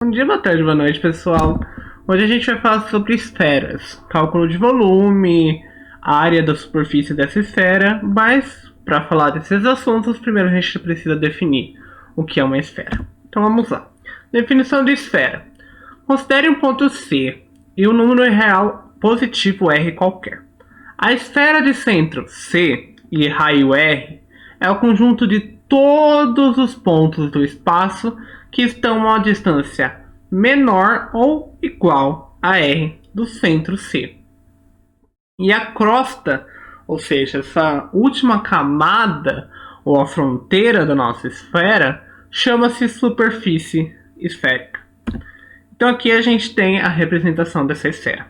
Bom dia, boa tarde, boa noite, pessoal. Hoje a gente vai falar sobre esferas, cálculo de volume, área da superfície dessa esfera, mas para falar desses assuntos, primeiro a gente precisa definir o que é uma esfera. Então vamos lá. Definição de esfera. Considere um ponto C e um número real positivo R qualquer. A esfera de centro C e raio R é o conjunto de todos os pontos do espaço que estão a uma distância menor ou igual a R do centro C. E a crosta, ou seja, essa última camada ou a fronteira da nossa esfera, chama-se superfície esférica. Então aqui a gente tem a representação dessa esfera.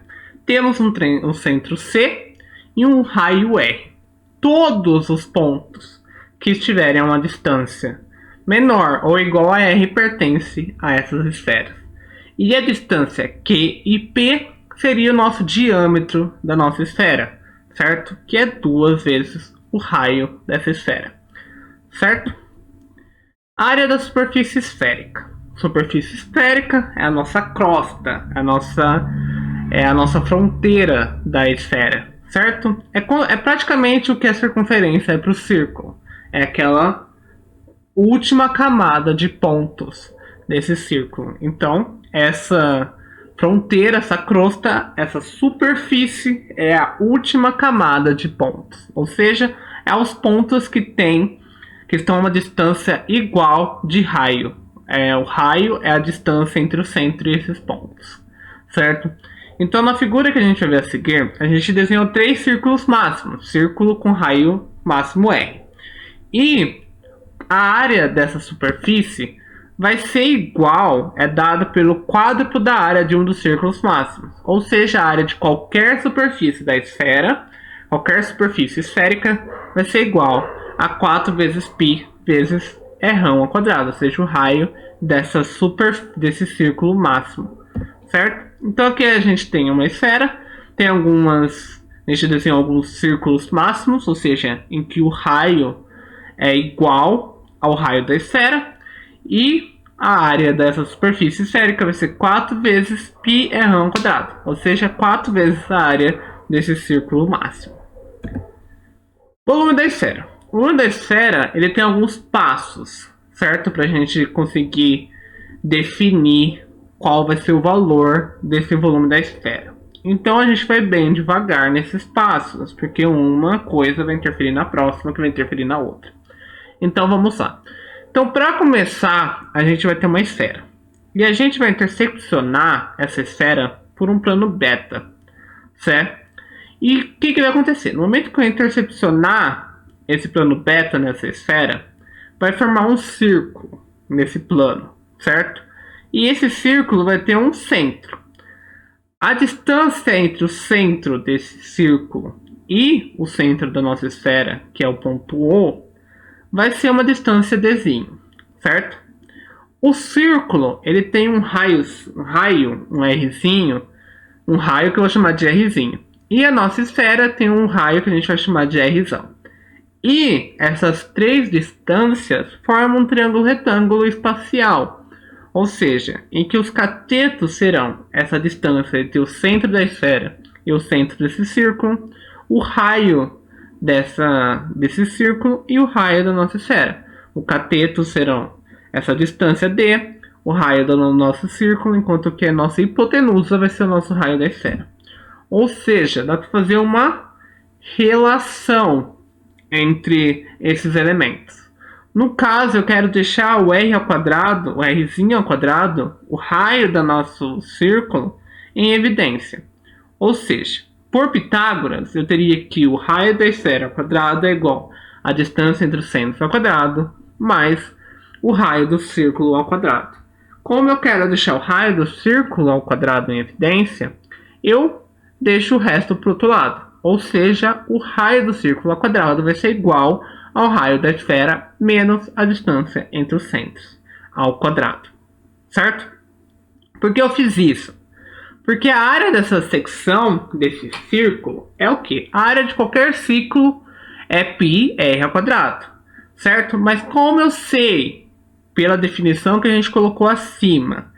Temos um centro C e um raio R. Todos os pontos que estiverem a uma distância menor ou igual a R pertencem a essas esferas. E a distância Q e P seria o nosso diâmetro da nossa esfera, certo? Que é 2 vezes o raio dessa esfera, certo? Área da superfície esférica. Superfície esférica é a nossa crosta, é a nossa fronteira da esfera, certo? É praticamente o que a circunferência é para o círculo. É aquela última camada de pontos desse círculo. Então, essa fronteira, essa crosta, essa superfície é a última camada de pontos. Ou seja, é os pontos que estão a uma distância igual de raio. O raio é a distância entre o centro e esses pontos, certo? Então, na figura que a gente vai ver a seguir, a gente desenhou 3 círculos máximos, círculo com raio máximo R. E a área dessa superfície vai ser igual, é dada pelo quádruplo da área de um dos círculos máximos. Ou seja, a área de qualquer superfície da esfera, qualquer superfície esférica, vai ser igual a 4 vezes π vezes r ao quadrado, ou seja, o raio desse círculo máximo, certo? Então aqui a gente tem uma esfera, a gente desenha alguns círculos máximos, ou seja, em que o raio é igual ao raio da esfera, e a área dessa superfície esférica vai ser 4 vezes πr ao quadrado, ou seja, 4 vezes a área desse círculo máximo. Volume da esfera. O volume da esfera ele tem alguns passos, certo? Para a gente conseguir definir qual vai ser o valor desse volume da esfera. Então a gente vai bem devagar nesses passos, porque uma coisa vai interferir na próxima, que vai interferir na outra. Então vamos lá. Então, para começar, a gente vai ter uma esfera. E a gente vai interseccionar essa esfera por um plano beta, certo? E o que vai acontecer? No momento que eu interseccionar esse plano beta nessa esfera, vai formar um círculo nesse plano, certo? E esse círculo vai ter um centro. A distância entre o centro desse círculo e o centro da nossa esfera, que é o ponto O, vai ser uma distância dzinho, certo? O círculo, ele tem um raio, um Rzinho, um raio que eu vou chamar de Rzinho. E a nossa esfera tem um raio que a gente vai chamar de Rzão. E essas 3 distâncias formam um triângulo retângulo espacial. Ou seja, em que os catetos serão essa distância entre o centro da esfera e o centro desse círculo, o raio desse círculo e o raio da nossa esfera. O cateto serão essa distância d, o raio do nosso círculo, enquanto que a nossa hipotenusa vai ser o nosso raio da esfera. Ou seja, dá para fazer uma relação entre esses elementos. No caso, eu quero deixar o r ao quadrado, o rzinho ao quadrado, o raio do nosso círculo, em evidência. Ou seja, por Pitágoras, eu teria que o raio da esfera ao quadrado é igual à distância entre os centros ao quadrado, mais o raio do círculo ao quadrado. Como eu quero deixar o raio do círculo ao quadrado em evidência, eu deixo o resto para o outro lado. Ou seja, o raio do círculo ao quadrado vai ser igual ao raio da esfera menos a distância entre os centros ao quadrado. Certo? Por que eu fiz isso? Porque a área dessa secção, desse círculo, é o quê? A área de qualquer ciclo é πr ao quadrado, certo? Mas como eu sei, pela definição que a gente colocou acima,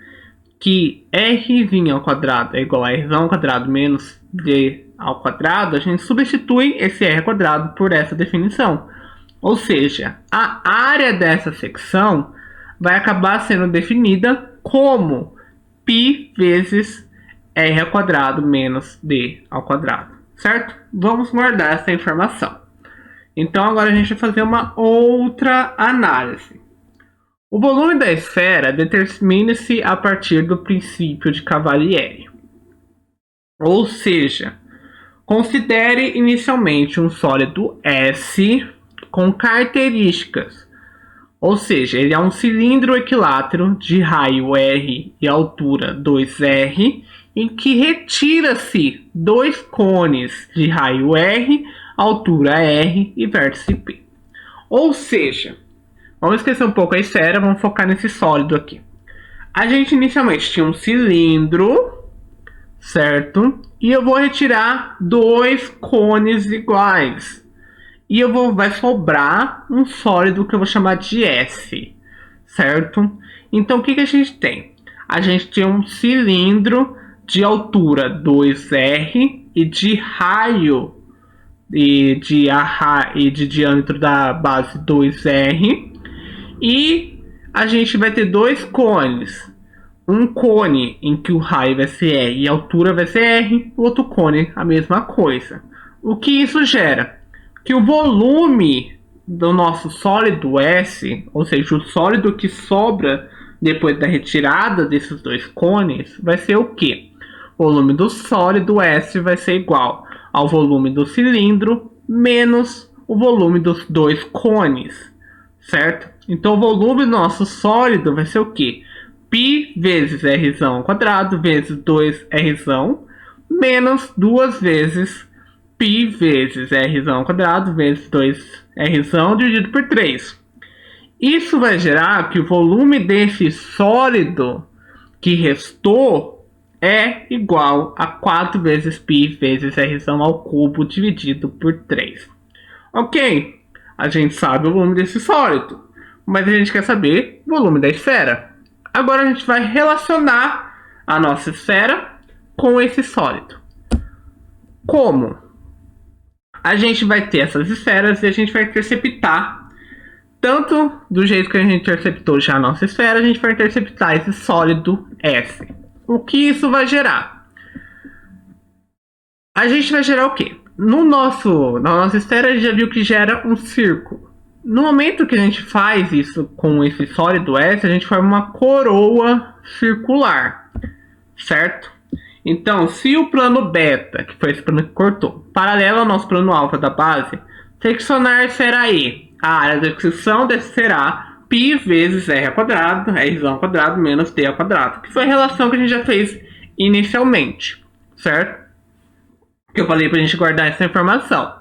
que r' ao quadrado é igual a r' ao quadrado menos d ao quadrado, a gente substitui esse r ao quadrado por essa definição. Ou seja, a área dessa secção vai acabar sendo definida como π vezes r ao quadrado menos d ao quadrado, certo? Vamos guardar essa informação. Então agora a gente vai fazer uma outra análise. O volume da esfera determina-se a partir do princípio de Cavalieri. Ou seja, considere inicialmente um sólido S com características. Ou seja, ele é um cilindro equilátero de raio R e altura 2R, em que retira-se dois cones de raio R, altura R e vértice P. Ou seja, vamos esquecer um pouco a esfera, vamos focar nesse sólido aqui. A gente inicialmente tinha um cilindro, certo? E eu vou retirar dois cones iguais. E vai sobrar um sólido que eu vou chamar de S, certo? Então o que a gente tem? A gente tem um cilindro de altura 2R e de raio e de diâmetro da base 2R. E a gente vai ter dois cones. Um cone em que o raio vai ser R e a altura vai ser R, o outro cone a mesma coisa. O que isso gera? Que o volume do nosso sólido S, ou seja, o sólido que sobra depois da retirada desses dois cones, vai ser o quê? O volume do sólido S vai ser igual ao volume do cilindro menos o volume dos dois cones, certo? Então o volume do nosso sólido vai ser o quê? π vezes r ao quadrado vezes 2r menos 2 vezes π vezes r ao quadrado vezes 2r dividido por 3. Isso vai gerar que o volume desse sólido que restou é igual a 4 vezes π vezes r ao cubo dividido por 3. Ok, a gente sabe o volume desse sólido, mas a gente quer saber o volume da esfera. Agora a gente vai relacionar a nossa esfera com esse sólido. Como? A gente vai ter essas esferas e a gente vai interceptar, tanto do jeito que a gente interceptou já a nossa esfera, a gente vai interceptar esse sólido S. O que isso vai gerar? A gente vai gerar o quê? Na nossa esfera a gente já viu que gera um círculo. No momento que a gente faz isso com esse sólido S, a gente forma uma coroa circular, certo? Então, se o plano beta, que foi esse plano que cortou, paralelo ao nosso plano alfa da base, seccionar será E. A área da secção será π vezes r ao quadrado, r ao quadrado menos d ao quadrado, que foi a relação que a gente já fez inicialmente, certo? Que eu falei para a gente guardar essa informação.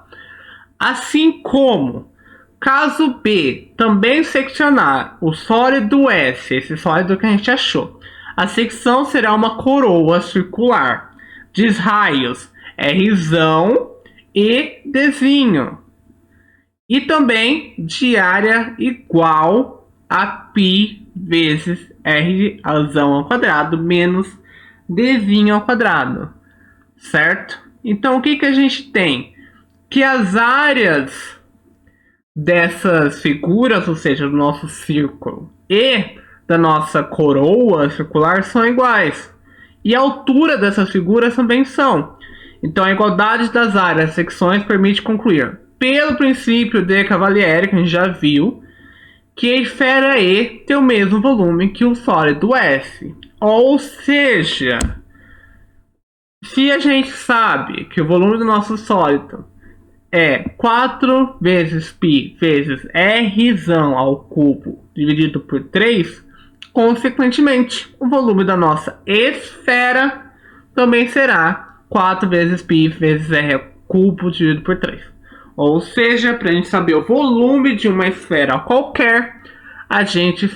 Assim como, caso B também seccionar o sólido S, esse sólido que a gente achou, a secção será uma coroa circular de raios R e D, e também de área igual a π vezes R ao quadrado menos D ao quadrado, certo? Então o que a gente tem? Que as áreas dessas figuras, ou seja, do nosso círculo e da nossa coroa circular são iguais. E a altura dessas figuras também são. Então a igualdade das áreas das secções permite concluir, pelo princípio de Cavalieri, que a gente já viu, que a esfera E tem o mesmo volume que o sólido S. Ou seja, se a gente sabe que o volume do nosso sólido é 4 vezes π vezes r ao cubo dividido por 3, consequentemente, o volume da nossa esfera também será 4 vezes π vezes r ao cubo dividido por 3. Ou seja, para a gente saber o volume de uma esfera qualquer, a gente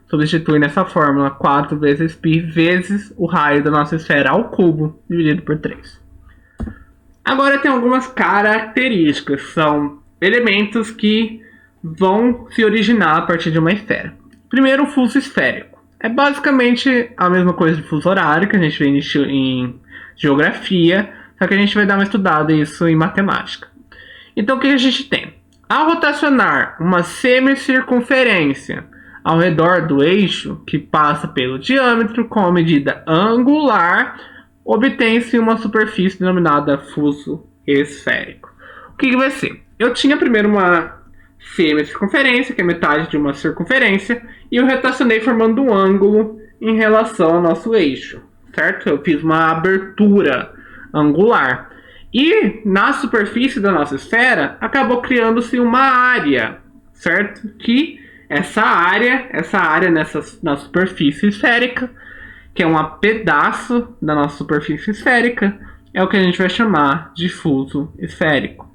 substitui nessa fórmula 4 vezes π vezes o raio da nossa esfera ao cubo dividido por 3. Agora tem algumas características, são elementos que vão se originar a partir de uma esfera. Primeiro, o fluxo esférico. É basicamente a mesma coisa de fuso horário que a gente vê em geografia, só que a gente vai dar uma estudada isso em matemática. Então o que a gente tem? Ao rotacionar uma semicircunferência ao redor do eixo, que passa pelo diâmetro com a medida angular, obtém-se uma superfície denominada fuso esférico. O que vai ser? Eu tinha primeiro uma semicircunferência, que é metade de uma circunferência, e eu rotacionei formando um ângulo em relação ao nosso eixo, certo? Eu fiz uma abertura angular. E na superfície da nossa esfera acabou criando-se uma área, certo? Que essa área na superfície esférica, que é um pedaço da nossa superfície esférica, é o que a gente vai chamar de fuso esférico.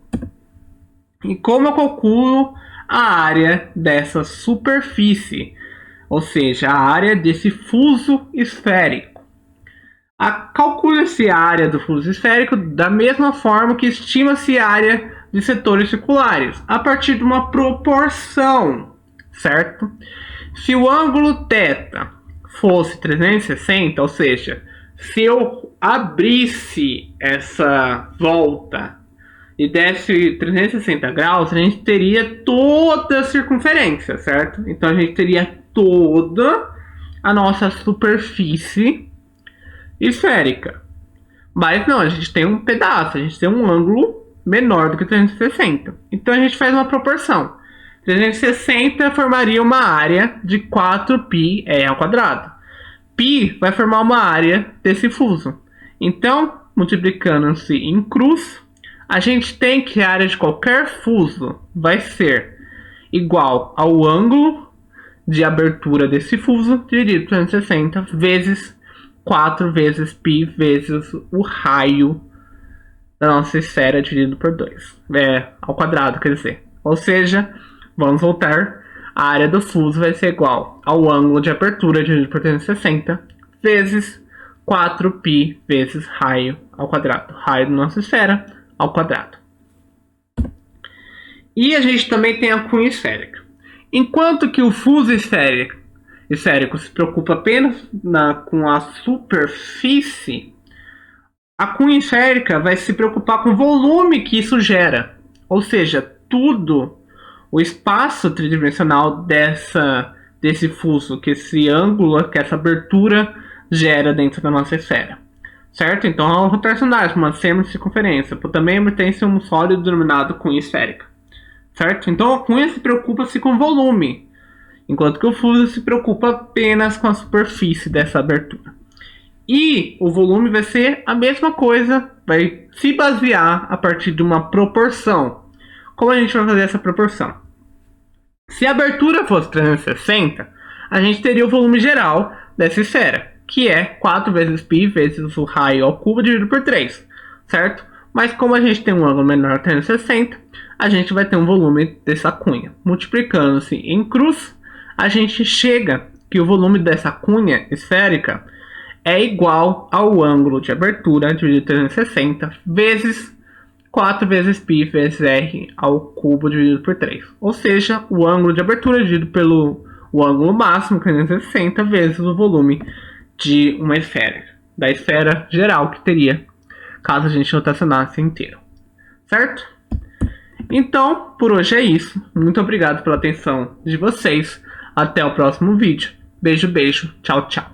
E como eu calculo a área dessa superfície, ou seja, a área desse fuso esférico? Calcula-se a área do fuso esférico da mesma forma que estima-se a área de setores circulares, a partir de uma proporção, certo? Se o ângulo θ fosse 360, ou seja, se eu abrisse essa volta e desse 360 graus, a gente teria toda a circunferência, certo? Então a gente teria toda a nossa superfície esférica. Mas não, a gente tem um pedaço, a gente tem um ângulo menor do que 360. Então a gente faz uma proporção. 360 formaria uma área de 4π ao quadrado. Π vai formar uma área desse fuso. Então, multiplicando-se em cruz, a gente tem que a área de qualquer fuso vai ser igual ao ângulo de abertura desse fuso dividido por 360 vezes 4 vezes π vezes o raio da nossa esfera dividido por 2. Ao quadrado, quer dizer. Ou seja, vamos voltar. A área do fuso vai ser igual ao ângulo de abertura dividido por 360 vezes 4π vezes raio ao quadrado. Raio da nossa esfera ao quadrado. E a gente também tem a cunha esférica. Enquanto que o fuso esférico se preocupa apenas com a superfície, a cunha esférica vai se preocupar com o volume que isso gera. Ou seja, tudo o espaço tridimensional desse fuso, que esse ângulo, que essa abertura gera dentro da nossa esfera. Certo? Então, ao rotacionar uma semicircunferência, também pertence a um sólido denominado cunha esférica. Certo? Então, a cunha se preocupa-se com volume, enquanto que o fuso se preocupa apenas com a superfície dessa abertura. E o volume vai ser a mesma coisa, vai se basear a partir de uma proporção. Como a gente vai fazer essa proporção? Se a abertura fosse 360, a gente teria o volume geral dessa esfera, que é 4 vezes π vezes o raio ao cubo dividido por 3, certo? Mas como a gente tem um ângulo menor que 360, a gente vai ter um volume dessa cunha. Multiplicando-se em cruz, a gente chega que o volume dessa cunha esférica é igual ao ângulo de abertura dividido por 360 vezes 4 vezes π vezes r ao cubo dividido por 3. Ou seja, o ângulo de abertura dividido pelo o ângulo máximo, que é 360, vezes o volume de uma esfera, da esfera geral que teria, caso a gente rotacionasse inteiro. Certo? Então, por hoje é isso. Muito obrigado pela atenção de vocês. Até o próximo vídeo. Beijo, beijo. Tchau, tchau.